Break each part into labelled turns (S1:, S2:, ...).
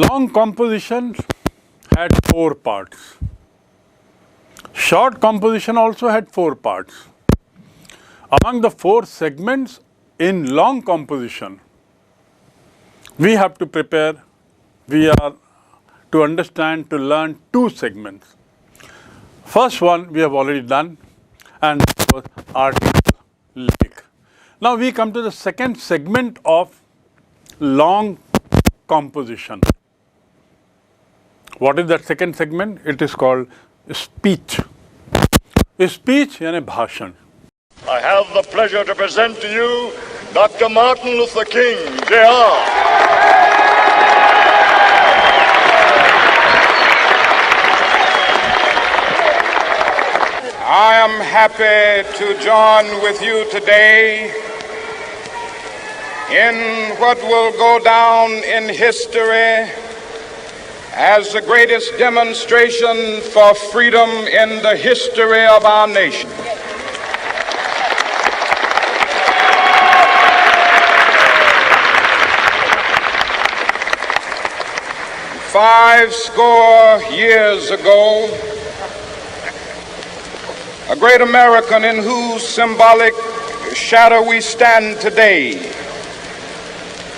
S1: Long composition had 4 parts. Short composition also had 4 parts. Among the 4 segments in long composition, we have to prepare, we are to understand, to learn 2 segments. First one we have already done, and that was article lake. Now we come to the second segment of long composition. What is that second segment? It is called speech. Speech यानी भाषण.
S2: I have the pleasure to present to you Dr. Martin Luther King, Jr.
S3: I am happy to join with you today in what will go down in history as the greatest demonstration for freedom in the history of our nation. Five score years ago, a great American in whose symbolic shadow we stand today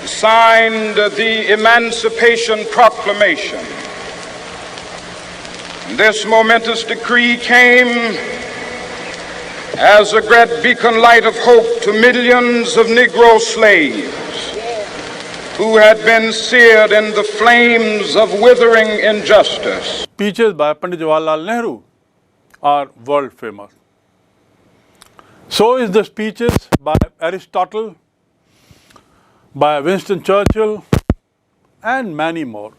S3: signed the Emancipation Proclamation. This momentous decree came as a great beacon light of hope to millions of Negro slaves who had been seared in the flames of withering injustice.
S1: Speeches by Pandit Jawaharlal Nehru are world famous. So is the speeches by Aristotle, by Winston Churchill, and many more,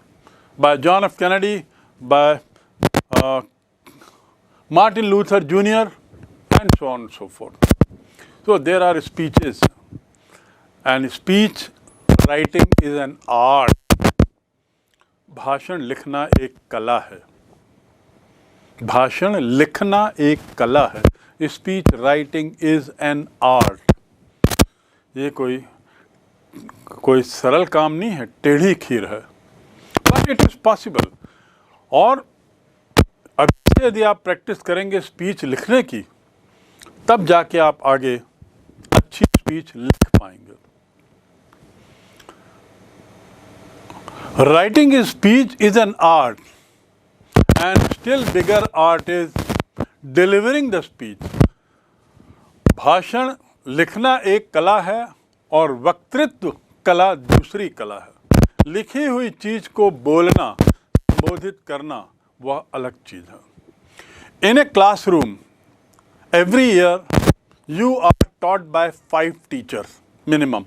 S1: by John F. Kennedy, by Martin Luther Jr., and so on and so forth. So there are speeches, and speech writing is an art. भाषण लिखना एक कला है. भाषण लिखना एक कला है. Speech writing is an art. ये कोई सरल काम नहीं है, टेढ़ी खीर है, बट इट इज पॉसिबल. और अभी से यदि आप प्रैक्टिस करेंगे स्पीच लिखने की, तब जाके आप आगे अच्छी स्पीच लिख पाएंगे. Writing is speech is an art, and still bigger art is delivering the speech. भाषण लिखना एक कला है और वक्तृत्व कला दूसरी कला है. लिखी हुई चीज को बोलना, संबोधित करना, वह अलग चीज है. In a classroom every year you are taught by 5 teachers minimum.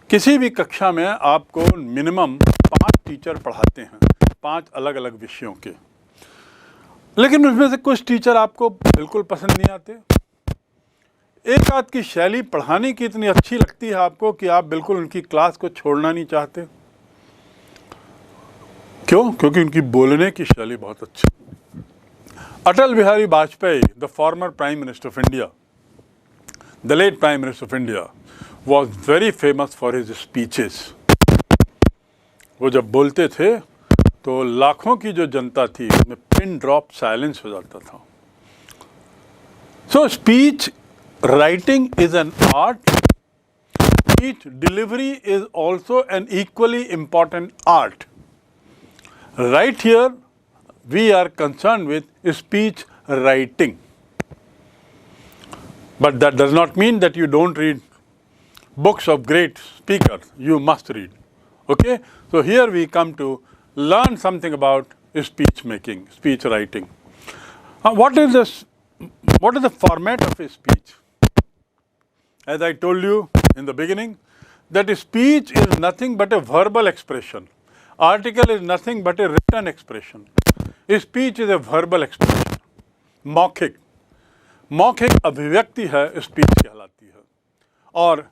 S1: किसी भी कक्षा में आपको मिनिमम 5 टीचर पढ़ाते हैं, 5 अलग अलग विषयों के. लेकिन उसमें से कुछ टीचर आपको बिल्कुल पसंद नहीं आते. एक आध की शैली पढ़ाने की इतनी अच्छी लगती है आपको कि आप बिल्कुल उनकी क्लास को छोड़ना नहीं चाहते. क्यों? क्योंकि उनकी बोलने की शैली बहुत अच्छी. Atal Bihari Vajpayee, the former prime minister of India, the late prime minister of India, was very famous for his speeches. वो जब बोलते थे तो लाखों की जो जनता थी उसमें पिन ड्रॉप साइलेंस हो जाता था. सो speech writing is an art. Speech delivery is also an equally important art. Right here we are concerned with speech writing, but that does not mean that you don't read books of great speakers. You must read. Okay, so here we come to learn something about speech making, speech writing. What is the format of a speech? As I told you in the beginning, that speech is nothing but a verbal expression. Article is nothing but a written expression. Speech is a verbal expression. मौखिक अभिव्यक्ति है, speech कहलाती है. और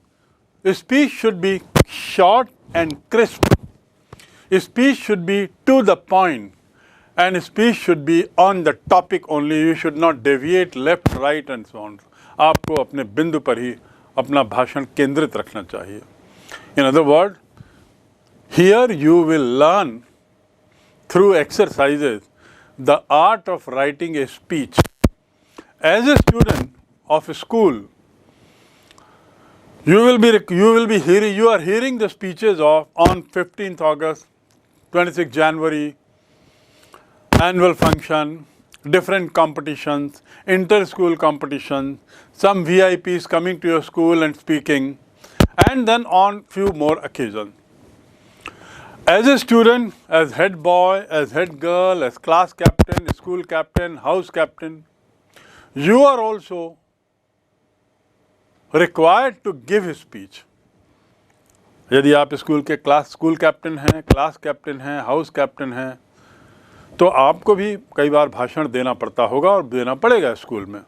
S1: speech should be short and crisp. Speech should be to the point, and speech should be on the topic only. You should not deviate left, right and so on. आपको अपने बिंदु पर ही अपना भाषण केंद्रित रखना चाहिए. इन other word, Here you will learn through exercises the art of writing a speech. As a student of a school, you are hearing the speeches of on 15th August, 26th January, annual function, different competitions, inter-school competitions, some VIPs coming to your school and speaking, and then on few more occasions. As a student, as head boy, as head girl, as class captain, school captain, house captain, you are also required to give a speech. यदि आप school captain हैं, class captain हैं, house captain हैं, तो आपको भी कई बार भाषण देना पड़ता होगा और देना पड़ेगा स्कूल में।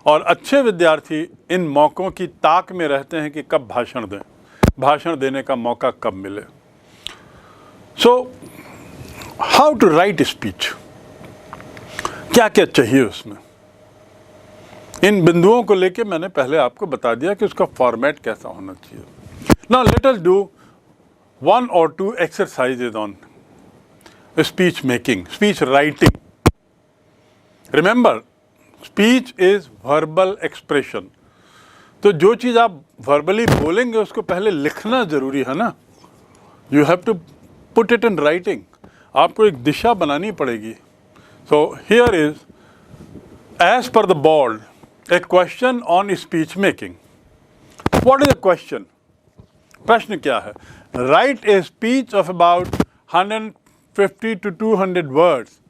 S1: और अच्छे विद्यार्थी इन मौक़ों की ताक में रहते हैं कि कब भाषण दें, भाषण देने का मौका कब मिले। So how to write speech, क्या क्या चाहिए उसमें, इन बिंदुओं को लेके मैंने पहले आपको बता दिया कि उसका फॉर्मेट कैसा होना चाहिए। Now let us do 1 or 2 exercises on speech making, speech writing. Remember, speech is verbal expression. तो जो चीज़ आप वर्बली बोलेंगे उसको पहले लिखना ज़रूरी है ना। You have to put it in writing. आपको एक दिशा बनानी पड़ेगी। So here is, as per the board, a question on speech making. What is the question? प्रश्न क्या है? Write a speech of about 150 to 200 words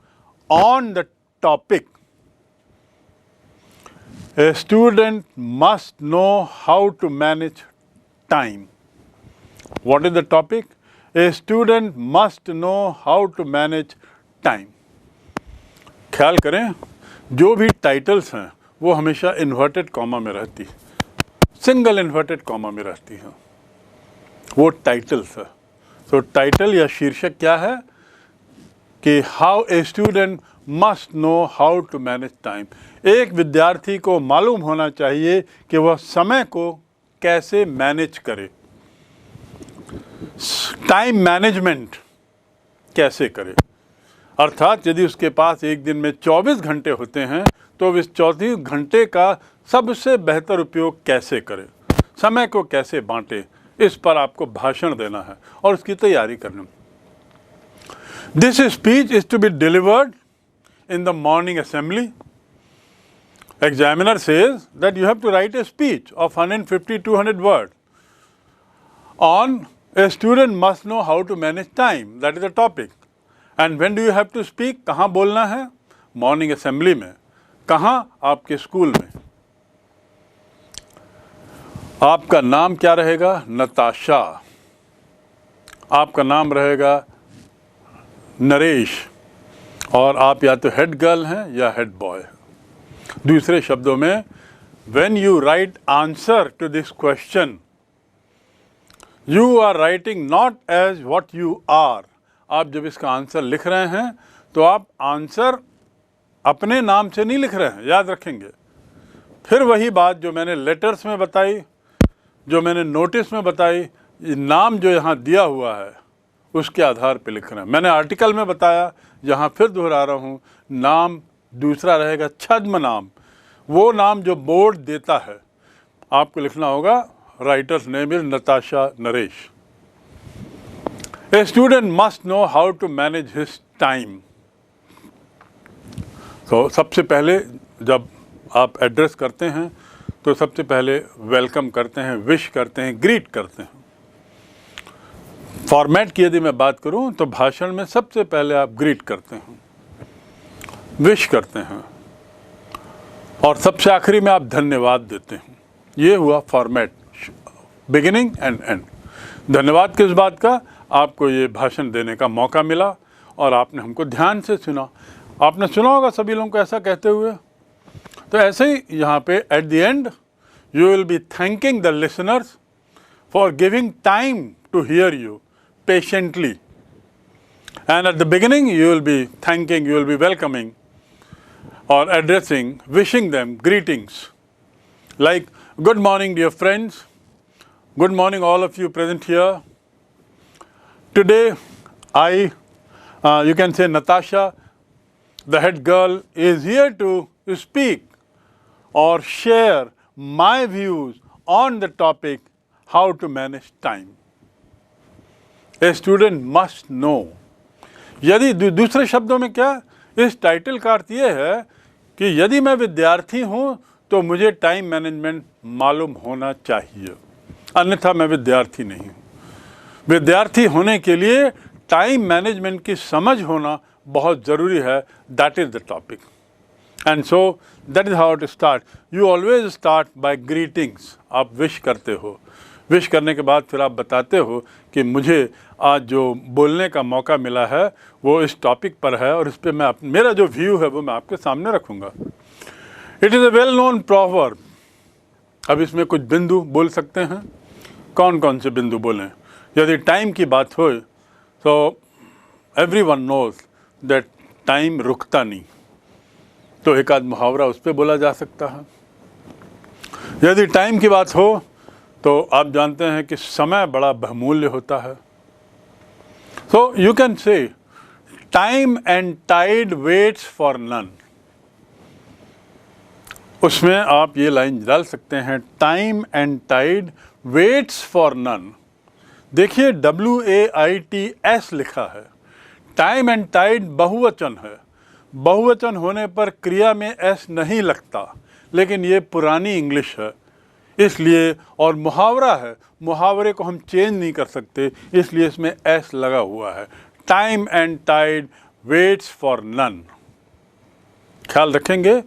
S1: on the topic. A student must know how to manage time. What is the topic? A student must know how to manage time. ख्याल करें, जो भी titles हैं वो हमेशा inverted comma में रहती है, सिंगल इन्वर्टेड कॉमा में रहती हैं, वो टाइटल्स है। तो टाइटल या शीर्षक क्या है कि how a student must know how to manage time. एक विद्यार्थी को मालूम होना चाहिए कि वह समय को कैसे मैनेज करे, टाइम मैनेजमेंट कैसे करे। अर्थात यदि उसके पास एक दिन में 24 घंटे होते हैं तो इस 24 घंटे का सबसे बेहतर उपयोग कैसे करे, समय को कैसे बांटे, इस पर आपको भाषण देना है और उसकी तैयारी करनी। This speech is to be delivered in the morning assembly. Examiner says that you have to write a speech of 150-200 words on a student must know how to manage time. That is the topic. And when do you have to speak? कहाँ बोलना है? Morning assembly में। कहाँ? आपके school में। आपका नाम क्या रहेगा? नताशा। आपका नाम रहेगा नरेश, और आप या तो हेड गर्ल हैं या हेड बॉय। दूसरे शब्दों में, when you write answer to this question, you are writing not as what you are. आप जब इसका आंसर लिख रहे हैं तो आप आंसर अपने नाम से नहीं लिख रहे हैं, याद रखेंगे। फिर वही बात जो मैंने लेटर्स में बताई, जो मैंने नोटिस में बताई, नाम जो यहाँ दिया हुआ है उसके आधार पर लिख रहे हैं। मैंने आर्टिकल में बताया, यहाँ फिर दोहरा रहा हूँ, नाम दूसरा रहेगा छद्म नाम, वो नाम जो बोर्ड देता है। आपको लिखना होगा writer's name is Natasha Naresh. A student must know how to manage his time. तो सबसे पहले जब आप एड्रेस करते हैं तो सबसे पहले वेलकम करते हैं, विश करते हैं, ग्रीट करते हैं। फॉर्मेट की यदि मैं बात करूं तो भाषण में सबसे पहले आप ग्रीट करते हैं, विश करते हैं, और सबसे आखिरी में आप धन्यवाद देते हैं। ये हुआ फॉर्मेट, बिगिनिंग एंड एंड। धन्यवाद किस बात का? आपको ये भाषण देने का मौका मिला और आपने हमको ध्यान से सुना। आपने सुना होगा सभी लोगों को ऐसा कहते हुए। तो ऐसे ही यहाँ पे at the end you will be thanking the listeners for giving time to hear you patiently, and at the beginning you will be thanking, you will be welcoming or addressing, wishing them greetings like good morning dear friends, good morning all of you present here, Today, you can say Natasha, the head girl, is here to speak or share my views on the topic how to manage time. A student must know. यदि दूसरे शब्दों में क्या, इस title का अर्थ ये है कि यदि मैं विद्यार्थी हूँ तो मुझे टाइम मैनेजमेंट मालूम होना चाहिए, अन्यथा मैं विद्यार्थी नहीं हूँ। विद्यार्थी होने के लिए टाइम मैनेजमेंट की समझ होना बहुत ज़रूरी है। That is the topic, and so that is how to start. You always start by greetings. आप विश करते हो, विश करने के बाद फिर आप बताते हो कि मुझे आज जो बोलने का मौका मिला है वो इस टॉपिक पर है और इस पर मैं मेरा जो व्यू है वो मैं आपके सामने रखूँगा। It is a well known proverb. अब इसमें कुछ बिंदु बोल सकते हैं। कौन कौन से बिंदु बोलें? यदि टाइम की बात हो तो एवरीवन नोज दैट टाइम रुकता नहीं, तो एक आध मुहावरा उस पर बोला जा सकता है। यदि टाइम की बात हो तो आप जानते हैं कि समय बड़ा बहुमूल्य होता है। So you can say time and tide waits for none. उसमें आप ये लाइन डाल सकते हैं, time and tide waits for none. देखिए WAITS लिखा है। टाइम एंड टाइड बहुवचन है। बहुवचन होने पर क्रिया में S नहीं लगता, लेकिन ये पुरानी इंग्लिश है इसलिए, और मुहावरा है, मुहावरे को हम चेंज नहीं कर सकते, इसलिए इसमें S लगा हुआ है। Time and tide waits for none. ख्याल रखेंगे।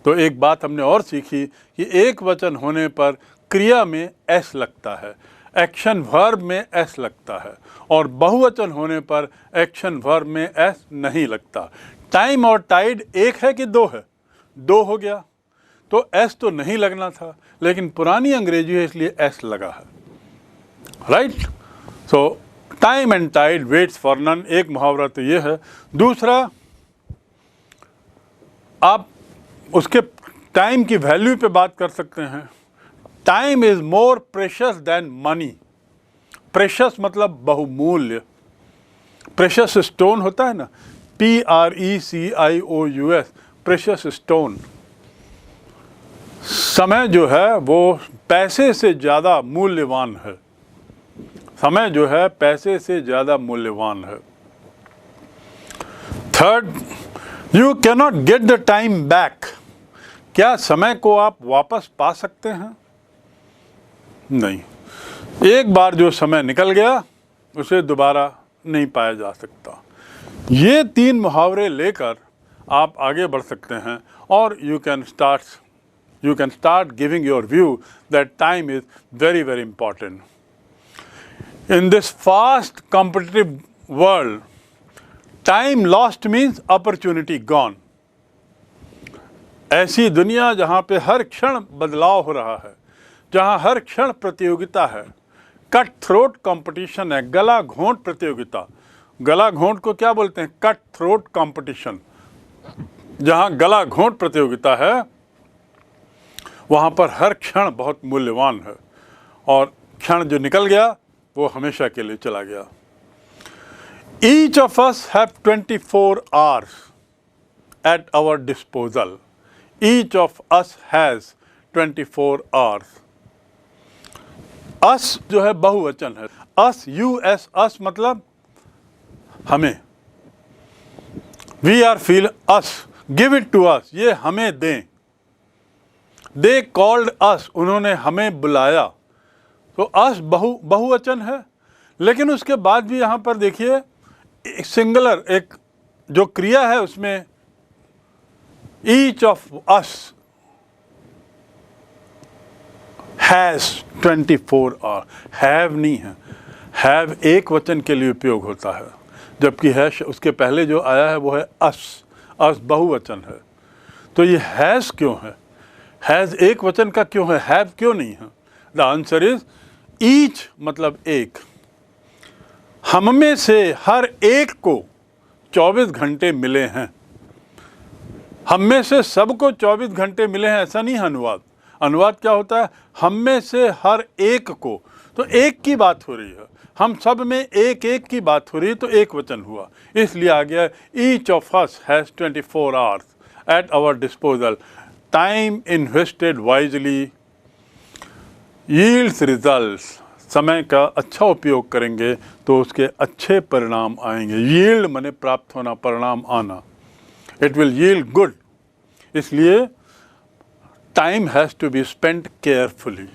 S1: तो एक बात हमने और सीखी कि एक वचन होने पर क्रिया में S लगता है, एक्शन वर्ब में S लगता है, और बहुवचन होने पर एक्शन वर्ब में S नहीं लगता। टाइम और टाइड एक है कि दो है? दो हो गया, तो S तो नहीं लगना था, लेकिन पुरानी अंग्रेजी है इसलिए S लगा है। Right? So time and tide waits for none, एक मुहावरा तो ये है। दूसरा, आप उसके टाइम की वैल्यू पे बात कर सकते हैं। Time is more precious than money. Precious मतलब बहुमूल्य। प्रेशियस स्टोन होता है ना, PRECIOUS, प्रेशियस स्टोन। समय जो है वो पैसे से ज़्यादा मूल्यवान है। समय जो है पैसे से ज़्यादा मूल्यवान है। Third, you cannot get the time back. क्या समय को आप वापस पा सकते हैं? नहीं। एक बार जो समय निकल गया उसे दोबारा नहीं पाया जा सकता। ये तीन मुहावरे लेकर आप आगे बढ़ सकते हैं और you can start giving your view that time is very very important. In this fast competitive world, time lost means opportunity gone. ऐसी दुनिया जहाँ पे हर क्षण बदलाव हो रहा है, जहाँ हर क्षण प्रतियोगिता है, कट थ्रोट कंपटीशन है, गला घोंट प्रतियोगिता। गला घोंट को क्या बोलते हैं? Cut throat competition. जहाँ गला घोंट प्रतियोगिता है वहाँ पर हर क्षण बहुत मूल्यवान है, और क्षण जो निकल गया वो हमेशा के लिए चला गया। Each of us have 24 hours at our disposal. Each of us has 24 hours. Us जो है बहुवचन है। Us, US, us मतलब हमें। We are feel us. Give it to us. ये हमें दें। They called us. उन्होंने हमें बुलाया। तो अस बहुवचन है, लेकिन उसके बाद भी यहाँ पर देखिए एक सिंगुलर, एक जो क्रिया है उसमें each of us has 24 hour. Have नहीं है, हैव एक वचन के लिए उपयोग होता है, जबकि है उसके पहले जो आया है वो है अस। अस बहुवचन है, तो ये हैज़ क्यों है? हैज़ एक वचन का क्यों है, हैव क्यों नहीं है? द आंसर इज ईच मतलब एक। हम में से हर एक को 24 घंटे मिले हैं। हम में से सबको 24 घंटे मिले हैं ऐसा नहीं है। अनुवाद क्या होता है? हम में से हर एक को, तो एक की बात हो रही है। हम सब में एक एक की बात हो रही तो एक वचन हुआ, इसलिए आ गया each of us has 24 hours at our disposal, time invested wisely yields results. समय का अच्छा उपयोग करेंगे तो उसके अच्छे परिणाम आएंगे। यील्ड माने प्राप्त होना, परिणाम आना, इट विल यील्ड गुड। इसलिए time has to be spent carefully,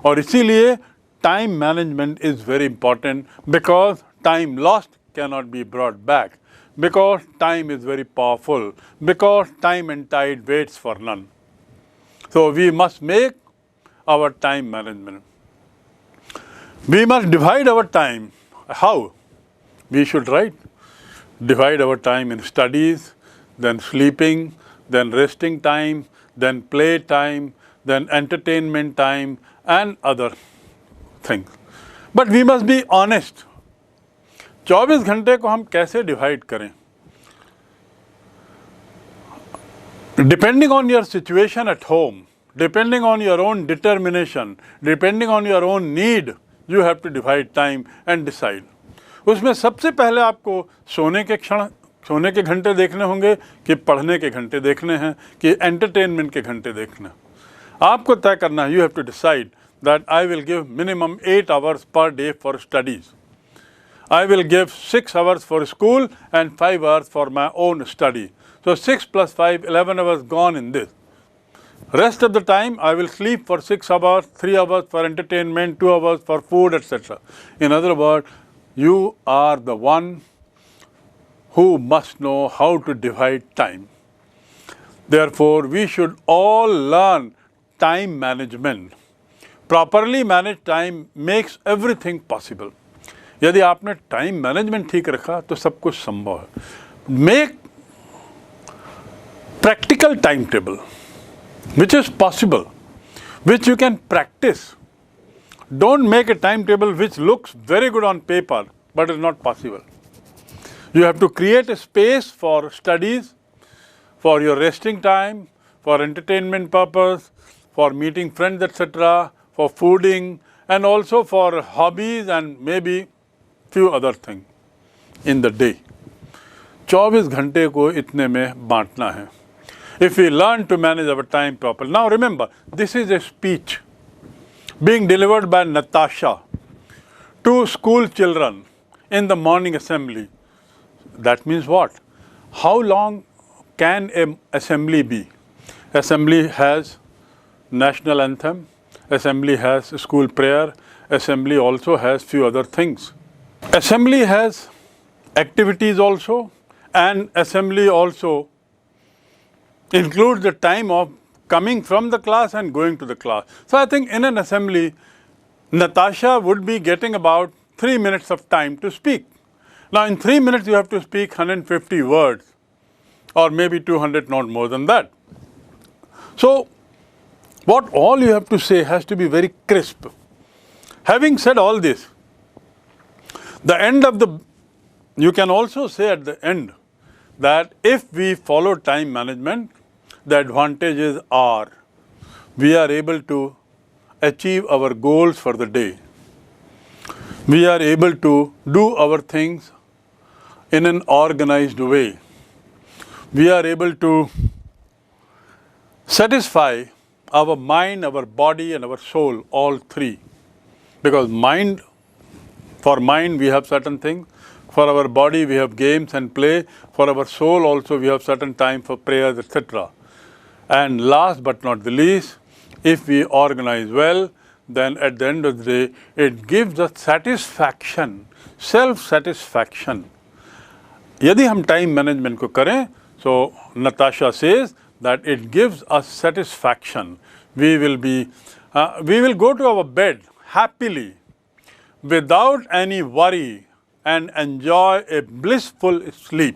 S1: और इसीलिए time management is very important, because time lost cannot be brought back, because time is very powerful, because time and tide waits for none. So we must make our time management. We must divide our time. How? We should divide our time in studies, then sleeping, then resting time, then play time, then entertainment time, and other things. But we must be honest. 24 घंटे को हम कैसे divide करें? Depending on your situation at home, depending on your own determination, depending on your own need, you have to divide time and decide. उसमें सबसे पहले आपको सोने के घंटे देखने होंगे कि पढ़ने के घंटे देखने हैं कि एंटरटेनमेंट के घंटे देखने हैं। आपको तय करना है, you have to decide that I will give minimum 8 hours per day for studies. I will give 6 hours for school and 5 hours for my own study. So 6 plus 5, 11 hours gone in this. Rest of the time I will sleep for 6 hours, 3 hours for entertainment, 2 hours for food, etc. In other words, you are the one who must know how to divide time. Therefore, we should all learn time management. Properly managed time makes everything possible. यदि आपने time management ठीक रखा तो सब कुछ संभव है। Make practical timetable, which is possible, which you can practice. Don't make a timetable which looks very good on paper but is not possible. You have to create a space for studies, for your resting time, for entertainment purpose, for meeting friends, etc., for fooding, and also for hobbies and maybe few other things in the day. 24 घंटे को इतने में बांटना है. If we learn to manage our time properly. Now remember, this is a speech being delivered by Natasha to school children in the morning assembly. That means what? How long can an assembly be? Assembly has national anthem, assembly has school prayer, assembly also has few other things. Assembly has activities also, and assembly also includes the time of coming from the class and going to the class. So I think in an assembly, Natasha would be getting about 3 minutes of time to speak. Now in 3 minutes you have to speak 150 words or maybe 200, not more than that. So what all you have to say has to be very crisp. Having said all this, you can also say at the end that if we follow time management, the advantages are we are able to achieve our goals for the day. We are able to do our things in an organized way. We are able to satisfy our mind, our body, and our soul, all three. Because for mind we have certain things, for our body we have games and play, for our soul also we have certain time for prayers, etc. And last but not the least, if we organize well, then at the end of the day, it gives us satisfaction, self-satisfaction. यदि हम time management को करें, so Natasha says that it gives us satisfaction. We will go to our bed happily, without any worry, and enjoy a blissful sleep.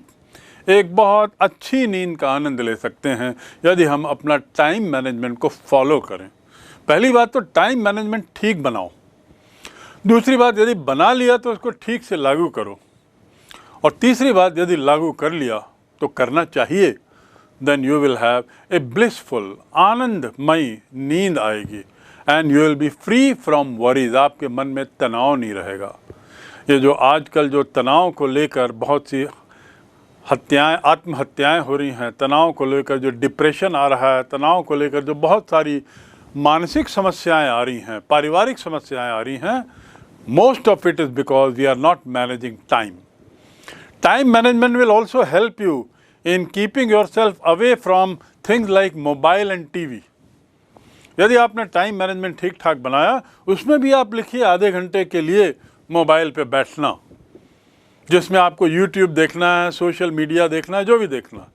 S1: एक बहुत अच्छी नींद का आनंद ले सकते हैं यदि हम अपना टाइम मैनेजमेंट को फॉलो करें. पहली बात तो टाइम मैनेजमेंट ठीक बनाओ. दूसरी बात, यदि बना लिया तो उसको ठीक से लागू करो. और तीसरी बात, यदि लागू कर लिया तो करना चाहिए, then you will have a blissful, आनंदमयी नींद आएगी, and you will be free from worries. आपके मन में तनाव नहीं रहेगा. ये जो आजकल जो तनाव को लेकर बहुत सी हत्याएं, आत्महत्याएं हो रही हैं, तनाव को लेकर जो डिप्रेशन आ रहा है, तनाव को लेकर जो बहुत सारी मानसिक समस्याएं आ रही हैं, पारिवारिक समस्याएं आ रही हैं, most of it is because we are not managing time. Time management will also help you in keeping yourself away from things like mobile and TV. यदि आपने टाइम मैनेजमेंट ठीक ठाक बनाया, उसमें भी आप लिखिए आधे घंटे के लिए मोबाइल पे बैठना, जिसमें आपको YouTube देखना है, सोशल मीडिया देखना है, जो भी देखना.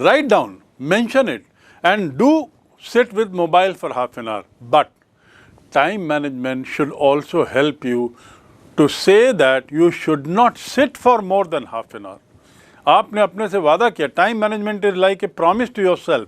S1: Write down, mention it and do sit with mobile for half an hour. But time management should also help you to say that you should not sit for more than half an hour. आपने अपने से वादा किया. Time management is like a promise to yourself.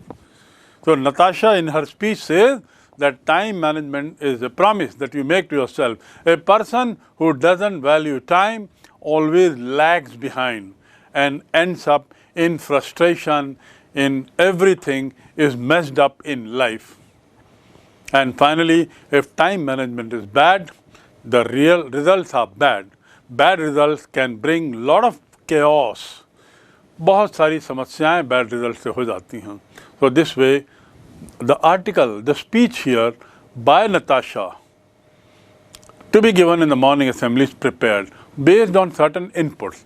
S1: So Natasha in her speech says that time management is a promise that you make to yourself. A person who doesn't value time always lags behind and ends up in frustration, in everything is messed up in life. And finally, if time management is bad, the real results are bad. Bad results can bring lot of chaos. बहुत सारी समस्याएं bad results से हो जाती हैं. So this way, the article, the speech here by Natasha to be given in the morning assembly is prepared based on certain inputs.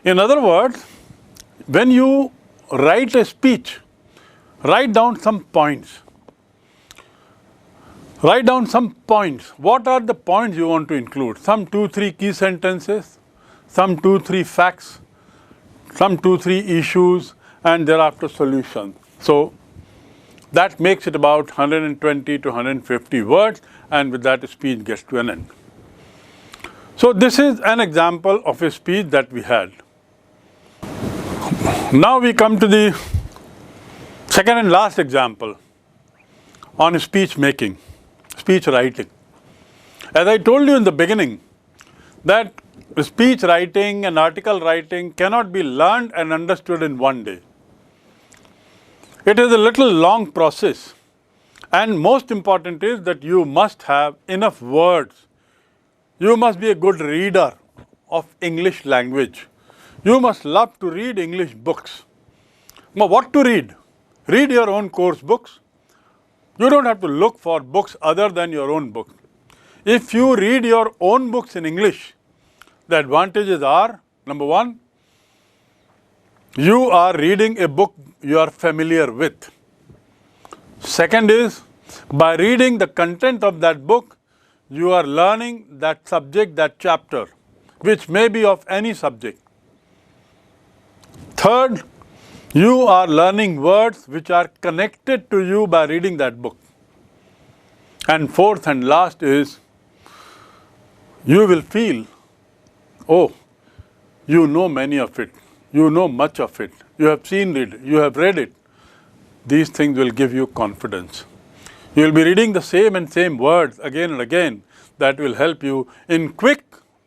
S1: In other words, when you write a speech, write down some points. Write down some points. What are the points you want to include? Some 2-3 key sentences, some 2-3 facts, some 2-3 issues, and thereafter solutions. So that makes it about 120 to 150 words, and with that, a speech gets to an end. So this is an example of a speech that we had. Now we come to the second and last example on speech making. Speech writing. As I told you in the beginning, that speech writing and article writing cannot be learned and understood in one day. It is a little long process, and most important is that you must have enough words. You must be a good reader of English language. You must love to read English books. Now, what to read? Read your own course books. You don't have to look for books other than your own books. If you read your own books in English, the advantages are, number one, you are reading a book you are familiar with. Second is, by reading the content of that book, you are learning that subject, that chapter, which may be of any subject. Third, you are learning words which are connected to you by reading that book. And fourth and last is, you will feel, oh, you know many of it, you know much of it, you have seen it, you have read it. These things will give you confidence. You will be reading the same words again and again. That will help you in quick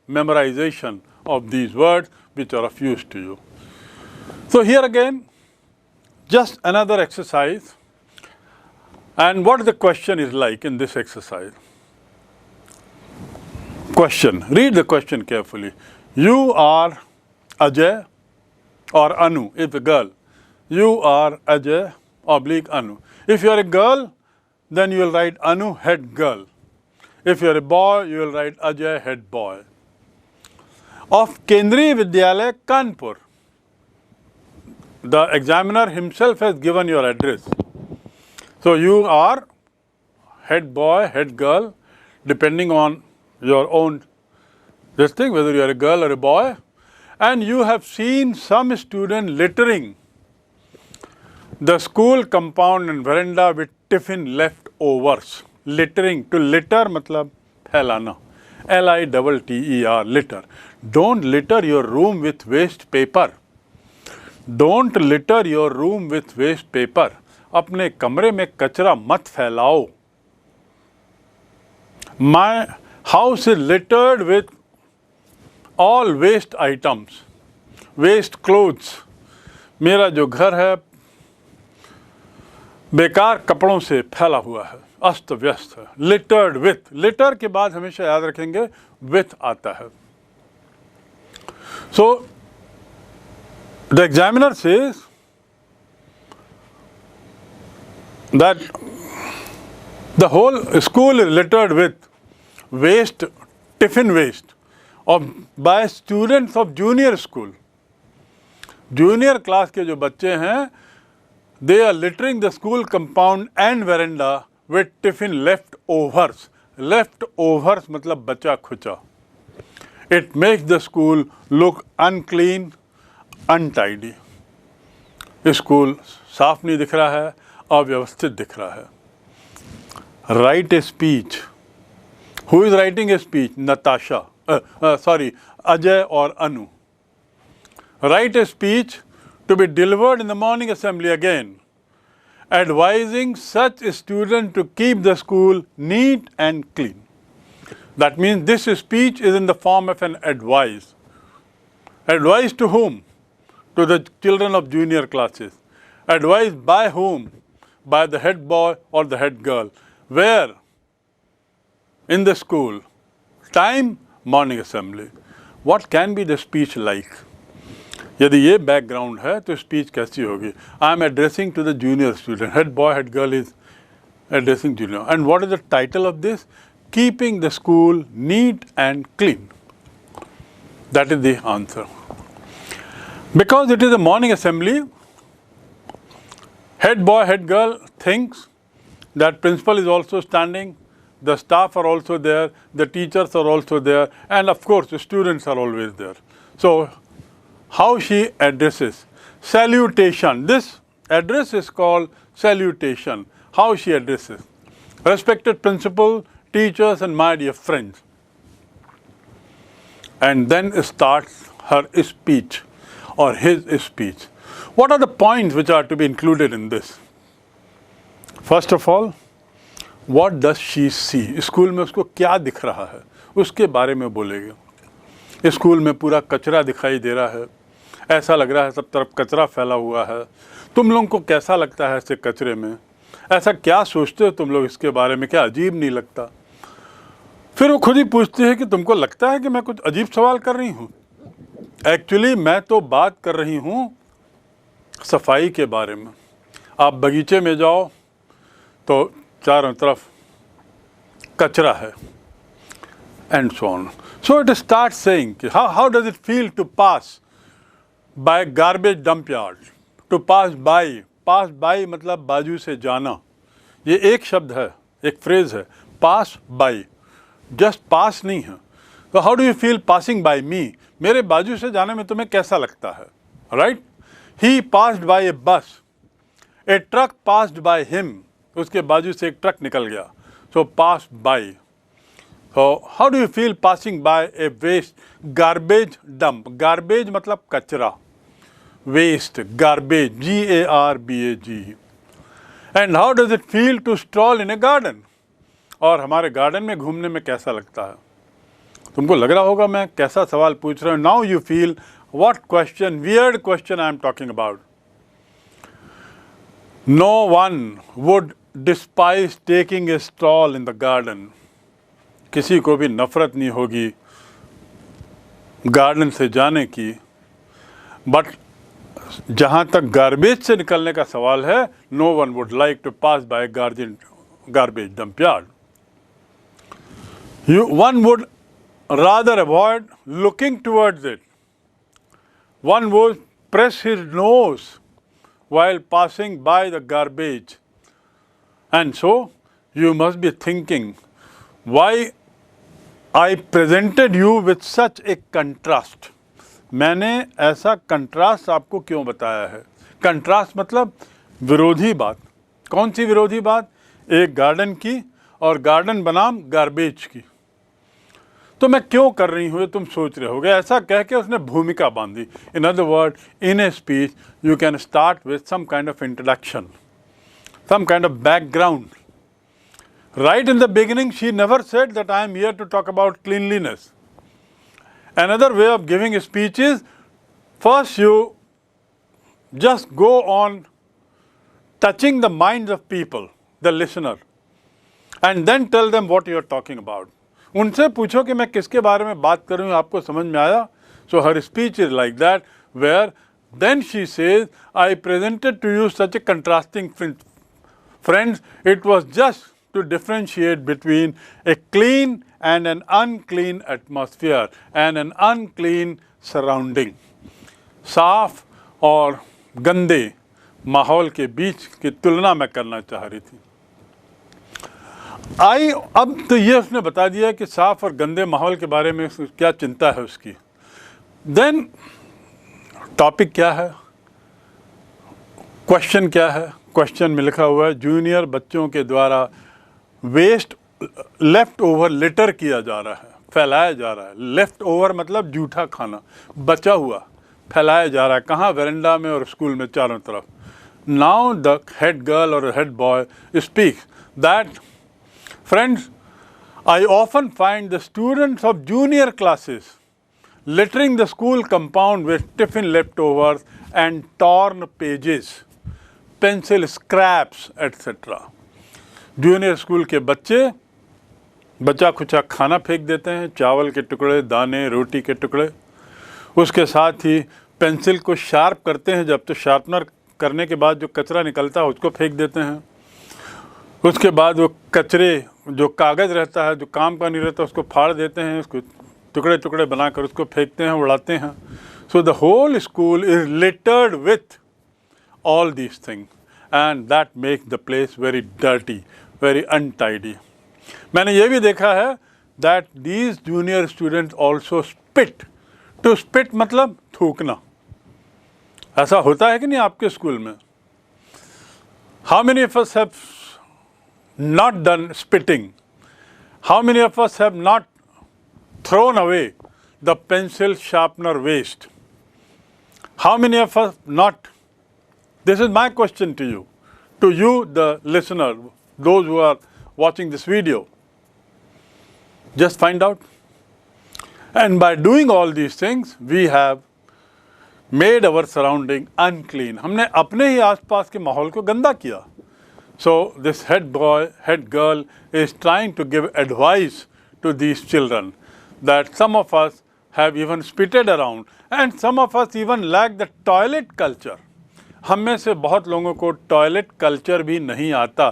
S1: memorization of these words which are of use to you. So here again, just another exercise, and what the question is like in this exercise. Question, read the question carefully. You are Ajay or Anu, if a girl. You are Ajay / Anu. If you are a girl, then you will write Anu head girl. If you are a boy, you will write Ajay head boy. Of Kendriya Vidyalaya, Kanpur. The examiner himself has given your address. So you are head boy, head girl, depending on your own this thing, whether you are a girl or a boy, and you have seen some student littering the school compound and veranda with tiffin leftovers. Littering, to litter matlab phailana. L-I-T-T-E-R, litter. Don't litter your room with waste paper. Don't litter your room with waste paper. अपने कमरे में कचरा मत फैलाओ. My house is littered with all waste items, waste clothes. मेरा जो घर है बेकार कपड़ों से फैला हुआ है, अस्त व्यस्त है. Littered with, litter के बाद हमेशा याद रखेंगे with आता है. So the examiner says that the whole school is littered with waste, tiffin waste, by students of junior school. Junior class के जो बच्चे हैं, they are littering the school compound and veranda with tiffin leftovers. Leftovers मतलब बचा खुचा. It makes the school look unclean, untidy. School साफ नहीं दिख रहा है, अव्यवस्थित दिख रहा है. Write a speech. Who is writing a speech? Natasha. Ajay or Anu. Write a speech to be delivered in the morning assembly again, advising such students to keep the school neat and clean. That means this speech is in the form of an advice. Advice to whom? To the children of junior classes. Advice by whom? By the head boy or the head girl. Where? In the school. Time? Morning assembly. What can be the speech like? यदि ये background है तो speech कैसी होगी? I am addressing to the junior student. Head boy head girl is addressing junior. And what is the title of this? Keeping the school neat and clean. That is the answer. Because it is a morning assembly, head boy, head girl thinks that principal is also standing, the staff are also there, the teachers are also there, and of course the students are always there. So how she addresses? Salutation. This address is called salutation. How she addresses? Respected principal, teachers and my dear friends. And then starts her speech or his speech. What are the points which are to be included in this? First of all, what does she see? School में उसको क्या दिख रहा है, उसके बारे में बोलेंगे. स्कूल में पूरा कचरा दिखाई दे रहा है, ऐसा लग रहा है सब तरफ कचरा फैला हुआ है. तुम लोगों को कैसा लगता है ऐसे कचरे में? ऐसा क्या सोचते हो तुम लोग इसके बारे में? क्या अजीब नहीं लगता? फिर वो खुद ही पूछती है कि तुमको लगता है कि मैं कुछ अजीब सवाल कर रही हूँ? एक्चुअली मैं तो बात कर रही हूँ सफाई के बारे में. आप बगीचे में जाओ तो चारों तरफ कचरा है. And so on. So it start saying कि how does it feel to pass by garbage dump yard. To pass by मतलब बाजू से जाना. ये एक शब्द है, एक फ्रेज है. पास बाय, जस्ट पास नहीं है. तो how do you feel passing by me? मेरे बाजू से जाने में तुम्हें कैसा लगता है? Right. He passed by a bus. A truck passed by him. उसके बाजू से एक ट्रक निकल गया. So pass by. So how do you feel passing by a waste garbage dump? Garbage मतलब कचरा. Waste, garbage, G-A-R-B-A-G. And how does it feel to stroll in a garden? और हमारे गार्डन में घूमने में कैसा लगता है? तुमको लग रहा होगा मैं कैसा सवाल पूछ रहा हूँ. Now you feel what question, weird question I am talking about. No one would despise taking a stroll in the garden. किसी को भी नफरत नहीं होगी गार्डन से जाने की. बट जहाँ तक गार्बेज से निकलने का सवाल है, no one would like to pass by garbage dump yard. One would rather avoid looking towards it. One would press his nose while passing by the garbage. And so you must be thinking, why I presented you with such a contrast. मैंने ऐसा contrast आपको क्यों बताया है? Contrast मतलब विरोधी बात. कौन सी विरोधी बात? एक गार्डन की और गार्डन बनाम गार्बेज की. तो मैं क्यों कर रही हूँ तुम सोच रहे होगे. ऐसा कह के उसने भूमिका बांधी. In other word, in a speech you can start with some kind of introduction, some kind of background. Right in the beginning, she never said that I am here to talk about cleanliness. Another way of giving a speech is, first you just go on touching the minds of people, the listener, and then tell them what you are talking about. उनसे पूछो कि मैं किसके बारे में बात कर रही हूँ, आपको समझ में आया? So her speech is like that, where then she says, I presented to you such a contrasting friends, it was just to differentiate between a clean and an unclean atmosphere and an unclean surrounding. साफ और गंदे माहौल के बीच की तुलना मैं करना चाह रही थी। अब तो ये उसने बता दिया कि साफ और गंदे माहौल के बारे में क्या चिंता है उसकी। देन टॉपिक क्या है, क्वेश्चन क्या है। क्वेश्चन में लिखा हुआ है जूनियर बच्चों के द्वारा वेस्ट लेफ्ट ओवर लिटर किया जा रहा है, फैलाया जा रहा है। लेफ्ट ओवर मतलब जूठा खाना, बचा हुआ फैलाया जा रहा है। कहाँ? वेरेंडा में और स्कूल में चारों तरफ। नाउ द हेड गर्ल और head boy speaks that friends, I often find the students of junior classes littering the school compound with tiffin leftovers and torn pages, pencil scraps, etc. Junior school के बच्चे बचा खुचा खाना फेंक देते हैं, चावल के टुकड़े, दाने, रोटी के टुकड़े। उसके साथ ही पेंसिल को शार्प करते हैं, जब तो शार्पनर करने के बाद जो कचरा निकलता है उसको फेंक देते हैं। उसके बाद वो कचरे जो कागज़ रहता है, जो काम का नहीं रहता, उसको फाड़ देते हैं, उसको टुकड़े टुकड़े बनाकर उसको फेंकते हैं, उड़ाते हैं। So the whole school is littered with all these things, and that makes the place very dirty, very untidy. मैंने ये भी देखा है that these junior students also spit. To spit मतलब थूकना। ऐसा होता है कि नहीं आपके स्कूल में? How many of us have not done spitting? How many of us have not thrown away the pencil sharpener waste? How many of us not? This is my question to you the listener, those who are watching this video. Just find out. And by doing all these things, we have made our surrounding unclean. हमने अपने ही आसपास के माहौल को गंदा किया. So this head boy, head girl is trying to give advice to these children that some of us have even spitted around and some of us even lack the toilet culture. हम में से बहुत लोगों को toilet culture भी नहीं आता।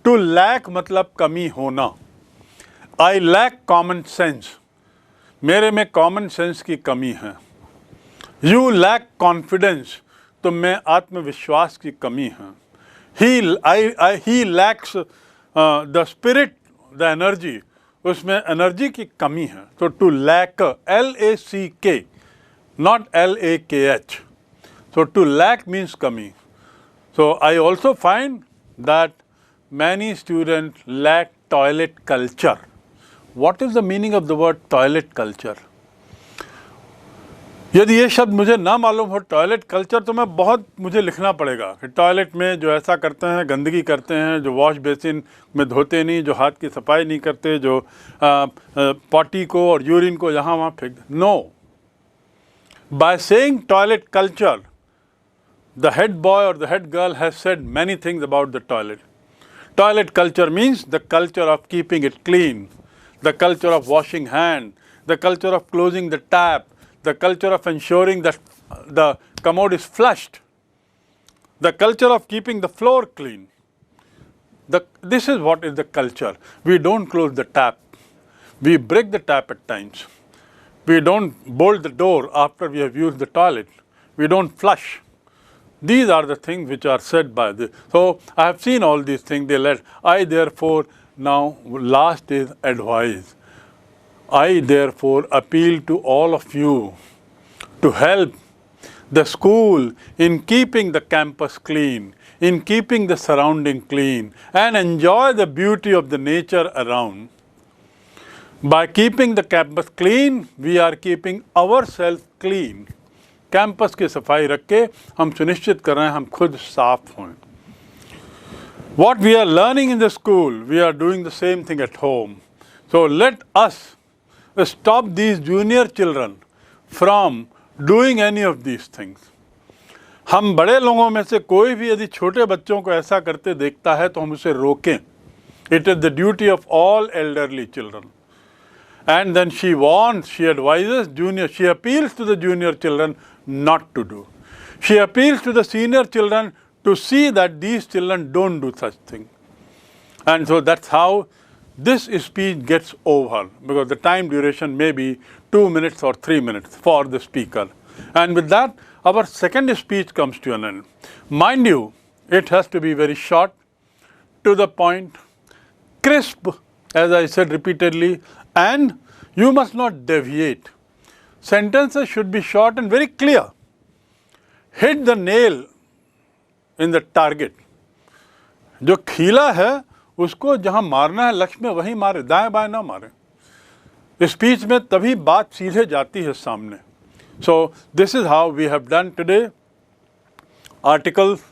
S1: To lack मतलब कमी होना। आई लैक कॉमन सेंस, मेरे में कॉमन सेंस की कमी है। यू लैक कॉन्फिडेंस, तो में आत्मविश्वास की कमी है। He lacks the spirit, the energy, उसमें एनर्जी की कमी है। तो to lack, LACK, not LAKH. So to lack means kami. So I also find that many students lack toilet culture. What is the meaning of the word toilet culture? यदि ये शब्द मुझे ना मालूम हो टॉयलेट कल्चर, तो मुझे लिखना पड़ेगा कि टॉयलेट में जो ऐसा करते हैं, गंदगी करते हैं, जो वॉश बेसिन में धोते नहीं, जो हाथ की सफाई नहीं करते, जो पॉटी को और यूरिन को यहाँ वहाँ फेंक। No, by saying toilet culture, the head boy or the head girl has said many things about the toilet. Toilet culture means the culture of keeping it clean, the culture of washing hands, the culture of closing the tap, the culture of ensuring that the commode is flushed, the culture of keeping the floor clean. This is what is the culture. We don't close the tap. We break the tap at times. We don't bolt the door after we have used the toilet. We don't flush. These are the things which are said by this. So I have seen all these things. I therefore now last is advice. I therefore appeal to all of you to help the school in keeping the campus clean, in keeping the surrounding clean, and enjoy the beauty of the nature around. By keeping the campus clean, we are keeping ourselves clean. Campus की सफाई रख के हम सुनिश्चित कर रहे हैं हम खुद साफ हों। What we are learning in the school, we are doing the same thing at home. So let us stop these junior children from doing any of these things. हम बड़े लोगों में से कोई भी यदि छोटे बच्चों को ऐसा करते देखता है तो हम उसे रोकें. It is the duty of all elderly children. and then she warns, she advises she appeals to the junior children not to do. She appeals to the senior children to see that these children don't do such thing. And so that's how this speech gets over, because the time duration may be 2 minutes or 3 minutes for the speaker. And with that, our second speech comes to an end. Mind you, it has to be very short, to the point, crisp, as I said repeatedly, and you must not deviate. Sentences should be short and very clear. Hit the nail in the target. जो खीला है उसको जहाँ मारना है लक्ष्य में वहीं मारे, दाएं बाएं ना मारे। स्पीच में तभी बात सीधे जाती है सामने। So this is how we have done today. Articles,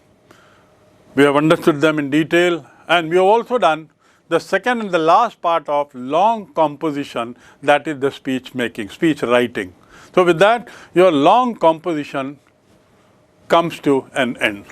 S1: we have understood them in detail, and we have also done the second and the last part of long composition, that is the speech making, speech writing. So with that, your long composition comes to an end.